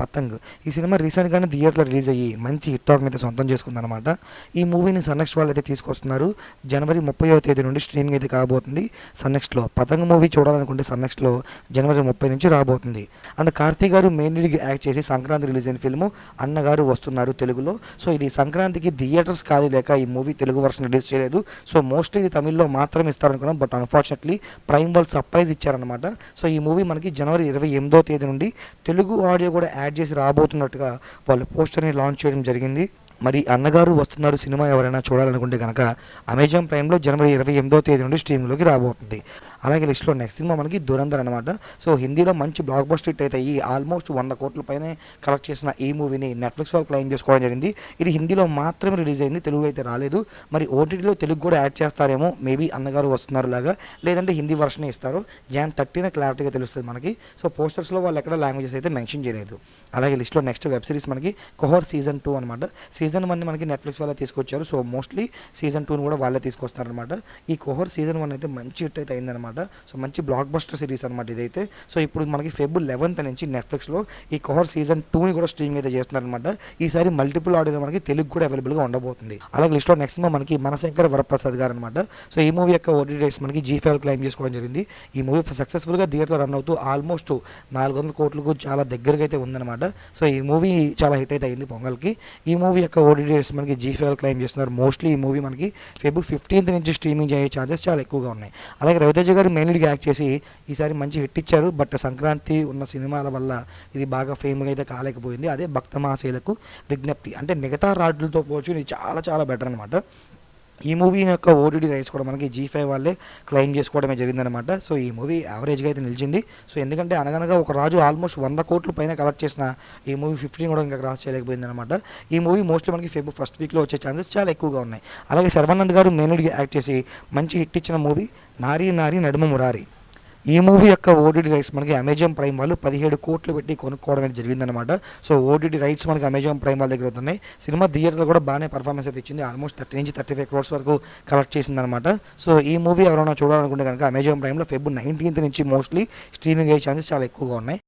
పతంగ్. ఈ సినిమా రీసెంట్గానే థియేటర్లో రిలీజ్ అయ్యి మంచి హిట్ టాక్ని అయితే సొంతం చేసుకుందనమాట. ఈ మూవీని సన్నెక్స్ట్ వాళ్ళు అయితే తీసుకొస్తున్నారు. జనవరి 30వ తేదీ నుండి స్ట్రీమింగ్ అయితే కాబోతుంది సన్నెక్స్ట్లో. పతంగ్ మూవీ చూడాలనుకుంటే సన్నెక్స్ట్లో జనవరి 30 నుంచి రాబోతుంది. అండ్ కార్తీ గారు మెయిన్ లీడ్గా యాక్ట్ చేసి సంక్రాంతి రిలీజ్ అయిన ఫిల్ము అన్నగారు వస్తున్నారు తెలుగులో. సో ఇది సంక్రాంతికి థియేటర్స్ కాదు లేక ఈ మూవీ తెలుగు వర్షన్ రిలీజ్ చేయలేదు. సో మోస్ట్లీ ఇది తమిళ్లో మాత్రమే ఇస్తారనుకున్నాం. బట్ అన్ఫార్చునేట్లీ ప్రైమ్ వాళ్ళు సర్ప్రైజ్ ఇచ్చారనమాట. సో ఈ మూవీ మనకి జనవరి 28వ తేదీ నుండి తెలుగు ఆడియో కూడా యాడ్ చేసి రాబోతున్నట్టుగా వాళ్ళు పోస్టర్ని లాంచ్ చేయడం జరిగింది. మరి అన్నగారు వస్తున్నారు సినిమా ఎవరైనా చూడాలనుకుంటే కనుక అమెజాన్ ప్రైమ్లో జనవరి 28వ తేదీ నుండి స్ట్రీమింగ్లోకి రాబోతుంది. అలాగే లిస్ట్లో నెక్స్ట్ సినిమా మనకి దురంధర్ అనమాట. సో హిందీలో మంచి బ్లాక్ బస్టర్ హిట్ అయితే ఈ ఆల్మోస్ట్ 100 కోట్ల పైనే కలెక్ట్ చేసిన ఈ మూవీని నెట్ఫ్లిక్స్ వాళ్ళు క్లెయిమ్ చేసుకోవడం జరిగింది. ఇది హిందీలో మాత్రమే రిలీజ్ అయింది, తెలుగు అయితే రాలేదు. మరి ఓటీటీలో తెలుగు కూడా యాడ్ చేస్తారేమో, మేబీ అన్నగారు వస్తున్నారు లాగా, లేదంటే హిందీ వర్షనే ఇస్తారు. జాన్ 30న క్లారిటీగా తెలుస్తుంది మనకి. సో పోస్టర్స్లో వాళ్ళు ఎక్కడ లాంగ్వేజెస్ అయితే మెన్షన్ చేయలేదు. అలాగే లిస్ట్లో నెక్స్ట్ వెబ్ సిరీస్ మనకి కొహర్ సీజన్ 2 అనమాట. సీజన్ 1 మనకి నెట్ఫ్లిక్స్ వాళ్ళే తీసుకొచ్చారు. సో మోస్ట్లీ సీజన్ 2ని కూడా వాళ్ళే తీసుకొస్తారనమాట. ఈ కొహర్ సీజన్ 1 అయితే మంచి హిట్ అయితే అయిందనమాట. సో మంచి బ్లాక్ బస్టర్ సిరీస్ అనమాట ఇదైతే. సో ఇప్పుడు మనకి ఫెబ్రవరి 11th నుంచి నెట్ఫ్లిక్స్లో ఈ కొహర్ సీజన్ 2ని కూడా స్ట్రీమింగ్ అయితే చేస్తున్నారనమాట. ఈసారి మల్టిపుల్ ఆడియో మనకి తెలుగు కూడా అవైలబుల్గా ఉండబోతుంది. అలాగే లిస్ట్లో నెక్స్ట్ సినిమా మనకి మనశంకర వరప్రసాద్ గారు అనమాట. సో ఈ మూవీ యొక్క ఓటీటీ రైట్స్ మనకి G5 క్లెయిమ్ చేసుకోవడం జరిగింది. ఈ మూవీ సక్సెస్ఫుల్గా థియేటర్లో రన్ అవుతూ ఆల్మోస్ట్ 400 కోట్లకు చాలా దగ్గరగా అయితే ఉందన్నమాట. సో ఈ మూవీ చాలా హిట్ అయితే అయింది పొంగల్కి. ఈ మూవీ యొక్క ఓటీటీ రైట్స్ మనకి G5 క్లెయిమ్ చేస్తున్నారు. మోస్ట్లీ ఈ మూవీ మనకి ఫెబ్రవరి 15th నుంచి స్ట్రీమింగ్ అయ్యే ఛాన్సెస్ చాలా ఎక్కువగా ఉన్నాయి. అలాగే రవితేజ గారు మెయిన్ లీడ్గా యాక్ట్ చేసి ఈసారి మంచి హిట్ ఇచ్చారు. బట్ సంక్రాంతి ఉన్న సినిమాల వల్ల ఇది బాగా ఫేమ్గా అయితే కాలేకపోయింది. అదే భక్త మహాశైలకు విజ్ఞప్తి. అంటే మిగతా రాడ్లతో పోల్చి ఇది చాలా చాలా బెటర్ అనమాట. ఈ మూవీ యొక్క ఓటీటీ రైట్స్ కూడా మనకి G5 వాళ్ళే క్లెయిమ్ చేసుకోవడమే జరిగిందనమాట. సో ఈ మూవీ యావరేజ్గా అయితే నిలిచింది. సో ఎందుకంటే అనగనగా ఒక రాజు ఆల్మోస్ట్ 100 కోట్ల పైన కలెక్ట్ చేసిన ఈ మూవీ 15 కూడా ఇంకా క్రాస్ చేయలేకపోయిందనమాట. ఈ మూవీ మోస్ట్లీ మనకి ఫెబ్రవరి ఫస్ట్ వీక్లో వచ్చే ఛాన్సెస్ చాలా ఎక్కువగా ఉన్నాయి. అలాగే శర్వానంద్ గారు మెయిన్ లీడ్గా యాక్ట్ చేసి మంచి హిట్ ఇచ్చిన మూవీ నారీ నారీ నడుమ మురారి. ఈ మూవీ యొక్క ఓటీటీ రైట్స్ మనకి అమెజాన్ ప్రైమ్ వాళ్ళు 17 కోట్లు పెట్టి కొనుక్కోవడం అయితే జరిగిందనమాట. సో ఓటీటీ రైట్స్ మనకి అమెజాన్ ప్రైమ్ వాళ్ళ దగ్గర అవుతున్నాయి. సినిమా థియేటర్లో కూడా బాగానే పర్ఫార్మెన్స్ అయితే ఇచ్చింది. ఆల్మోస్ట్ 30 నుంచి 35 crores వరకు కలెక్ట్ చేసిందనమాట. సో ఈ మూవీ ఎవరైనా చూడాలనుకుంటే కనుక అమెజాన్ ప్రైమ్లో ఫెబ్రవరి 19th నుంచి మోస్ట్లీ స్ట్రీమింగ్ అయ్యే ఛాన్సెస్ చాలా ఎక్కువగా ఉన్నాయి.